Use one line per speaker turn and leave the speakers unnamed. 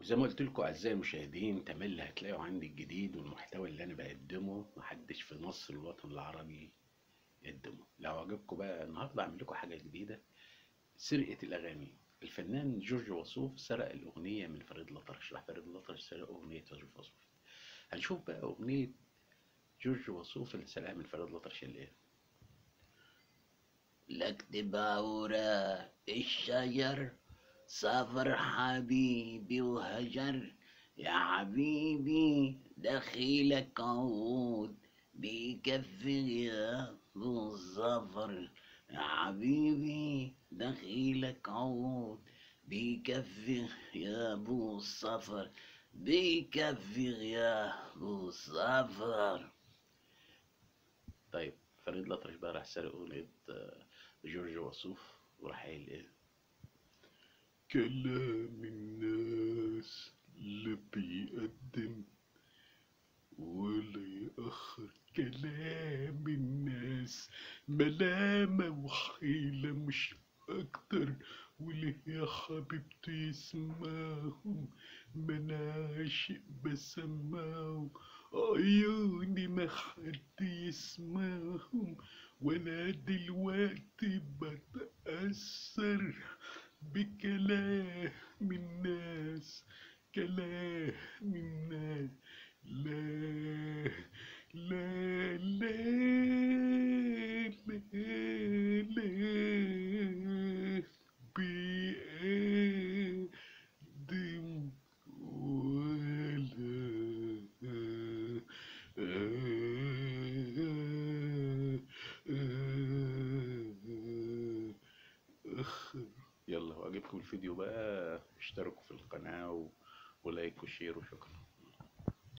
وزي ما قلت لكم اعزائي المشاهدين، تملي هتلاقوا عندي الجديد والمحتوى اللي انا بقدمه محدش في مصر الوطن العربي يقدمه. لو عجبكم بقى النهارده اعمل لكم حاجه جديده. سرقه الاغاني. الفنان جورج وسوف سرق الاغنيه من فريد الأطرش، راح فريد الأطرش سرق اغنيه جورج وسوف. هنشوف بقى اغنيه جورج وسوف اللي سرقها من فريد الأطرش اللي ايه.
لأكتب أوراق الشجر، سافر حبيبي وهجر. يا حبيبي دخيلك عود، بيكفي غياب الظفر. يا حبيبي دخيلك عود، بيكفي غياب السفر، بيكفي غياب السفر.
طيب فريد الأطرش بقى راح سرق اغنيه جورج وسوف وراح قايل ايه. كلام الناس لا بيقدم ولا يأخر، كلام الناس ملامة وحيلة مش أكتر. وليه يا حبيبتي يسمعهم، ما أنا عاشق بسمعهم. عيوني ما حد يسمعهم، وأنا دلوقتي بتأثر بكلام الناس. كلام الناس لا لا لا لا لا بيقدم ولا يلا، واجيبكم الفيديو بقى، اشتركوا في القناة ولايك وشير وشكرا.